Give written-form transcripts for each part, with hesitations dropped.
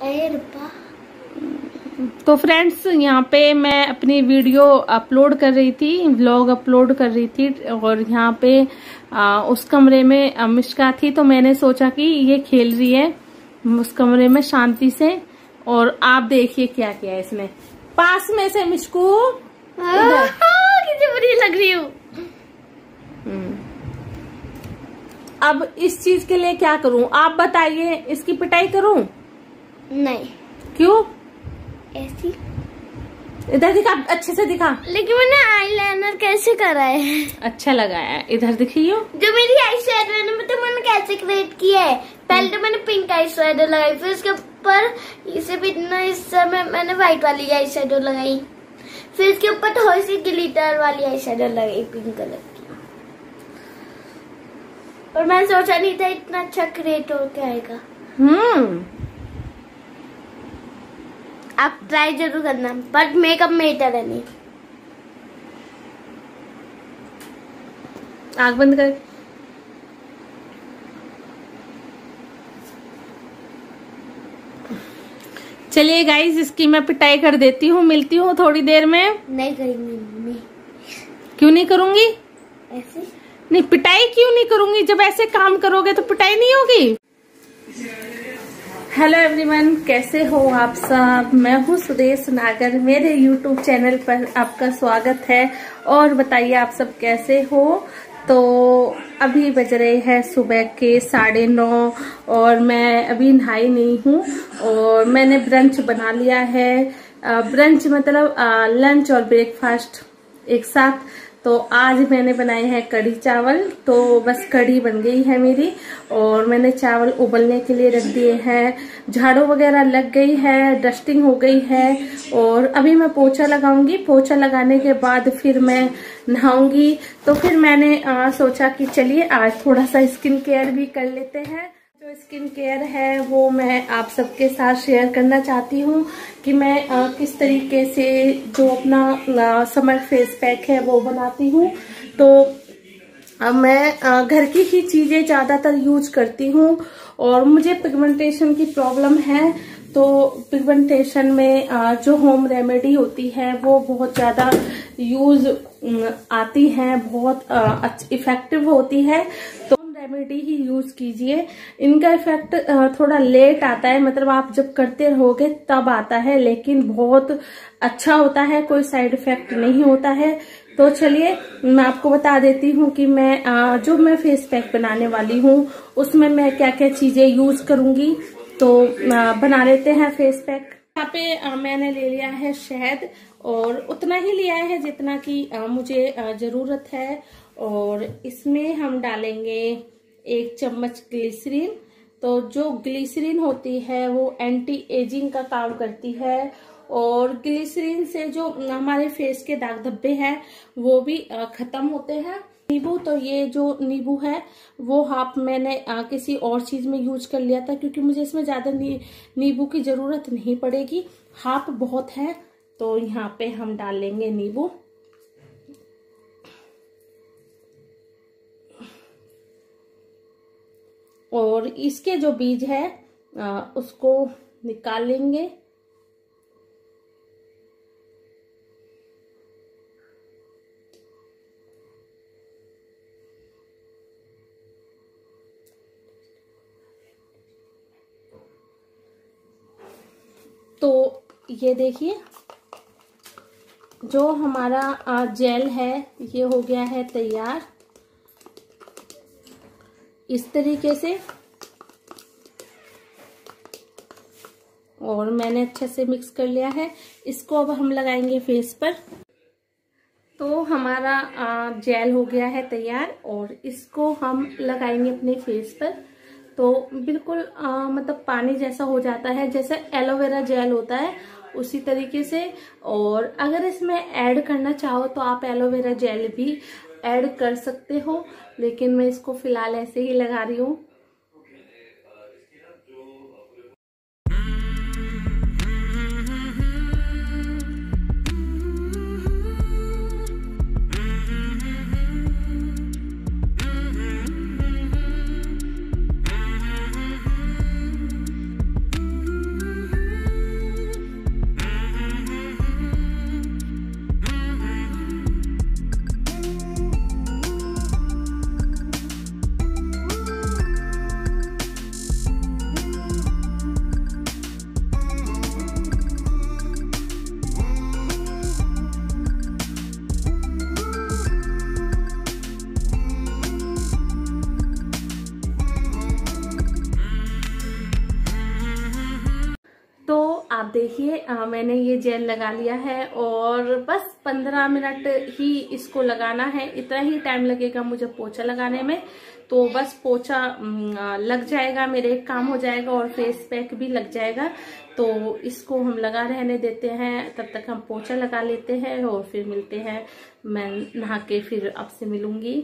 अरे रब्बा। तो फ्रेंड्स, यहाँ पे मैं अपनी वीडियो अपलोड कर रही थी, व्लॉग अपलोड कर रही थी, और यहाँ पे उस कमरे में मिष्का थी, तो मैंने सोचा कि ये खेल रही है उस कमरे में शांति से। और आप देखिए क्या किया है इसने, पास में से मिष्कू कितनी बुरी लग रही हूँ। अब इस चीज के लिए क्या करूं आप बताइए, इसकी पिटाई करूं? नहीं। क्यों? ऐसी। इधर दिखा, अच्छे से दिखा। लेकिन मैंने आईलाइनर कैसे करा है? अच्छा लगाया है, इधर दिखियो। जो मेरी आई शेडो है ना, तो मैंने कैसे क्रिएट किया है? पहले तो मैंने पिंक आई शेडो लगाई, फिर उसके ऊपर इसे भी इतना हिस्सा में मैंने व्हाइट वाली आई शेडो लगाई, फिर इसके ऊपर थोड़ी सी ग्लिटर वाली आई शेडो लगाई पिंक कलर की। और मैंने सोचा नहीं था इतना अच्छा क्रिएट होके आएगा। आप ट्राई जरूर करना, बट मेकअप मेटर है नहीं। आँख बंद कर। चलिए गाइस, इसकी मैं पिटाई कर देती हूँ, मिलती हूँ थोड़ी देर में। नहीं करेंगी मम्मी। क्यों नहीं करूंगी? ऐसे नहीं, पिटाई क्यों नहीं करूंगी? जब ऐसे काम करोगे तो पिटाई नहीं होगी। हेलो एवरीवन, कैसे हो आप सब? मैं हूँ सुदेश नागर, मेरे यूट्यूब चैनल पर आपका स्वागत है। और बताइए आप सब कैसे हो? तो अभी बज रहे हैं सुबह के 9:30 और मैं अभी नहाई नहीं हूँ, और मैंने ब्रंच बना लिया है। ब्रंच मतलब लंच और ब्रेकफास्ट एक साथ। तो आज मैंने बनाए हैं कढ़ी चावल, तो बस कढ़ी बन गई है मेरी, और मैंने चावल उबलने के लिए रख दिए हैं। झाड़ू वगैरह लग गई है, डस्टिंग हो गई है, और अभी मैं पोछा लगाऊंगी। पोछा लगाने के बाद फिर मैं नहाऊंगी। तो फिर मैंने सोचा कि चलिए आज थोड़ा सा स्किन केयर भी कर लेते हैं। जो स्किन केयर है वो मैं आप सबके साथ शेयर करना चाहती हूँ कि मैं किस तरीके से जो अपना समर फेस पैक है वो बनाती हूँ। तो मैं घर की ही चीजें ज्यादातर यूज करती हूँ, और मुझे पिगमेंटेशन की प्रॉब्लम है। तो पिगमेंटेशन में जो होम रेमेडी होती है वो बहुत ज्यादा यूज आती है, बहुत इफेक्टिव होती है। तो रेमेडी ही यूज कीजिए। इनका इफेक्ट थोड़ा लेट आता है, मतलब आप जब करते रहोगे तब आता है, लेकिन बहुत अच्छा होता है, कोई साइड इफेक्ट नहीं होता है। तो चलिए मैं आपको बता देती हूँ कि मैं जो मैं फेस पैक बनाने वाली हूँ उसमें मैं क्या क्या चीजें यूज करूंगी। तो बना लेते हैं फेस पैक। यहाँ पे मैंने ले लिया है शहद, और उतना ही लिया है जितना कि मुझे जरूरत है। और इसमें हम डालेंगे 1 चम्मच ग्लिसरीन। तो जो ग्लिसरीन होती है वो एंटी एजिंग का काम करती है, और ग्लिसरीन से जो हमारे फेस के दाग धब्बे हैं वो भी खत्म होते हैं। नींबू, तो ये जो नींबू है वो हाफ मैंने किसी और चीज में यूज कर लिया था, क्योंकि मुझे इसमें ज्यादा नींबू की जरूरत नहीं पड़ेगी, हाफ बहुत है। तो यहाँ पे हम डाल लेंगे नींबू। और इसके जो बीज है उसको निकाल लेंगे। तो ये देखिए, जो हमारा जेल है ये हो गया है तैयार इस तरीके से, और मैंने अच्छे से मिक्स कर लिया है। इसको अब हम लगाएंगे फेस पर। तो हमारा जेल हो गया है तैयार, और इसको हम लगाएंगे अपने फेस पर। तो बिल्कुल मतलब पानी जैसा हो जाता है, जैसे एलोवेरा जेल होता है उसी तरीके से। और अगर इसमें ऐड करना चाहो तो आप एलोवेरा जेल भी ऐड कर सकते हो, लेकिन मैं इसको फिलहाल ऐसे ही लगा रही हूँ। आप देखिए मैंने ये जेल लगा लिया है और बस 15 मिनट ही इसको लगाना है। इतना ही टाइम लगेगा मुझे पोछा लगाने में, तो बस पोछा लग जाएगा, मेरे एक काम हो जाएगा और फेस पैक भी लग जाएगा। तो इसको हम लगा रहने देते हैं, तब तक हम पोछा लगा लेते हैं और फिर मिलते हैं। मैं नहा के फिर आपसे मिलूंगी।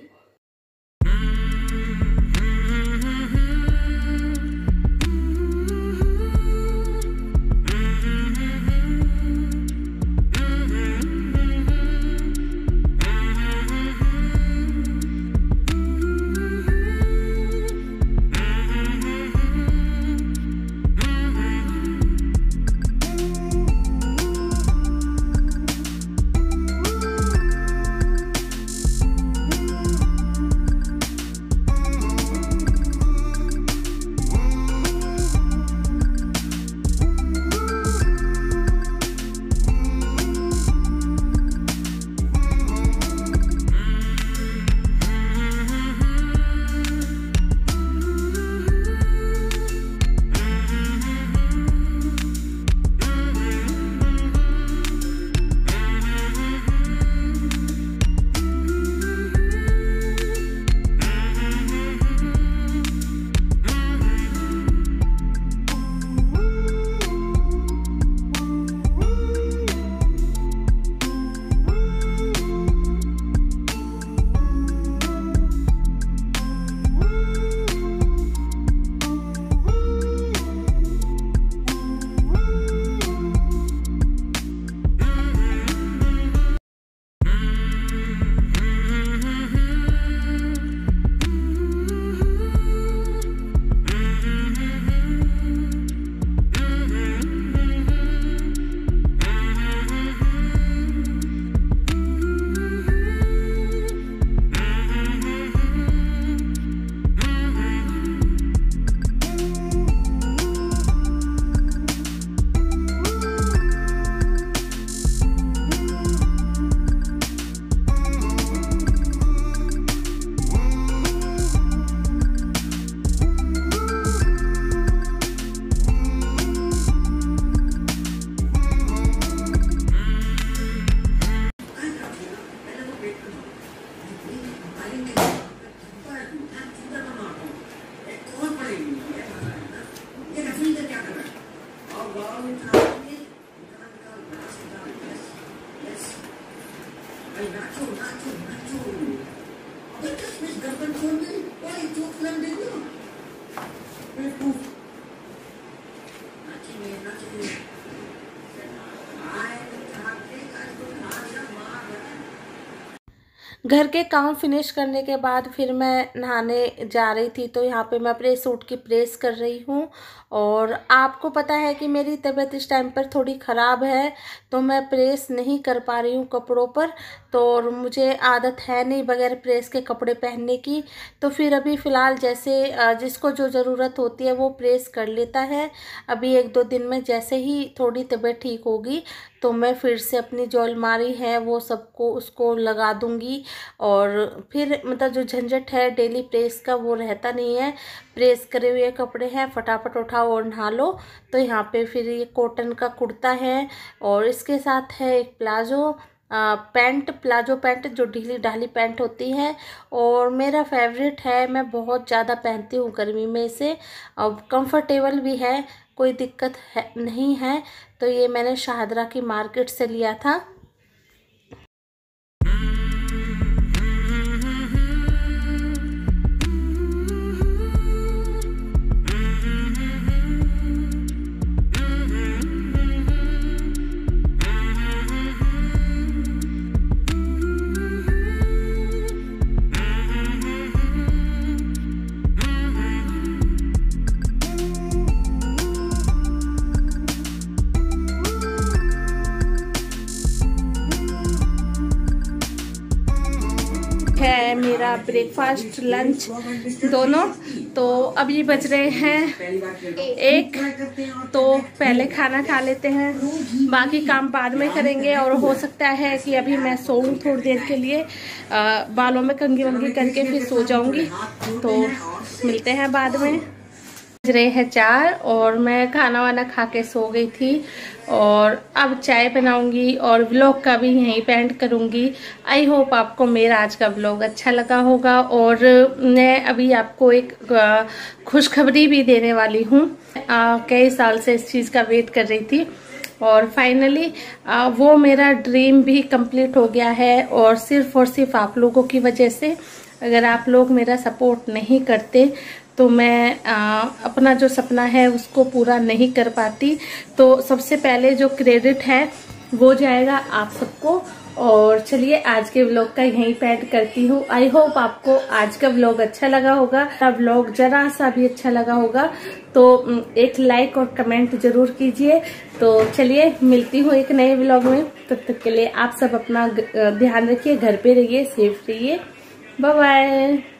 घर के काम फिनिश करने के बाद फिर मैं नहाने जा रही थी, तो यहाँ पे मैं अपने सूट की प्रेस कर रही हूँ। और आपको पता है कि मेरी तबीयत इस टाइम पर थोड़ी ख़राब है, तो मैं प्रेस नहीं कर पा रही हूँ कपड़ों पर। तो मुझे आदत है नहीं बगैर प्रेस के कपड़े पहनने की। तो फिर अभी फ़िलहाल जैसे जिसको जो ज़रूरत होती है वो प्रेस कर लेता है। अभी 1-2 दिन में जैसे ही थोड़ी तबीयत ठीक होगी तो मैं फिर से अपनी जो अलमारी है वो सबको उसको लगा दूंगी। और फिर मतलब जो झंझट है डेली प्रेस का वो रहता नहीं है। प्रेस करे हुए कपड़े हैं, फटाफट उठाओ और नहा लो। तो यहाँ पे फिर ये कॉटन का कुर्ता है और इसके साथ है एक प्लाजो पैंट जो ढीली ढाली पैंट होती है और मेरा फेवरेट है। मैं बहुत ज़्यादा पहनती हूँ गर्मी में इसे, और कंफर्टेबल भी है, कोई दिक्कत है नहीं है। तो ये मैंने शाहदरा की मार्केट से लिया था। है मेरा ब्रेकफास्ट लंच दोनों। तो अभी बज रहे हैं 1, तो पहले खाना खा लेते हैं, बाकी काम बाद में करेंगे। और हो सकता है कि अभी मैं सोऊं थोड़ी देर के लिए, बालों में कंघी वंगी करके फिर सो जाऊंगी। तो मिलते हैं बाद में। रहे हैं 4 और मैं खाना वाना खा के सो गई थी और अब चाय बनाऊंगी और व्लॉग का भी यहीं पे एंड करूंगी। आई होप आपको मेरा आज का व्लॉग अच्छा लगा होगा और मैं अभी आपको एक खुशखबरी भी देने वाली हूँ। कई साल से इस चीज़ का वेट कर रही थी और फाइनली वो मेरा ड्रीम भी कंप्लीट हो गया है और सिर्फ आप लोगों की वजह से। अगर आप लोग मेरा सपोर्ट नहीं करते तो मैं अपना जो सपना है उसको पूरा नहीं कर पाती। तो सबसे पहले जो क्रेडिट है वो जाएगा आप सबको। और चलिए आज के व्लॉग का यहीं पे एंड करती हूँ। आई होप आपको आज का व्लॉग अच्छा लगा होगा। व्लॉग जरा सा भी अच्छा लगा होगा तो एक लाइक और कमेंट जरूर कीजिए। तो चलिए मिलती हूँ एक नए व्लॉग में। तब तक के लिए आप सब अपना ध्यान रखिए, घर पे रहिए, सेफ रहिए। Bye bye.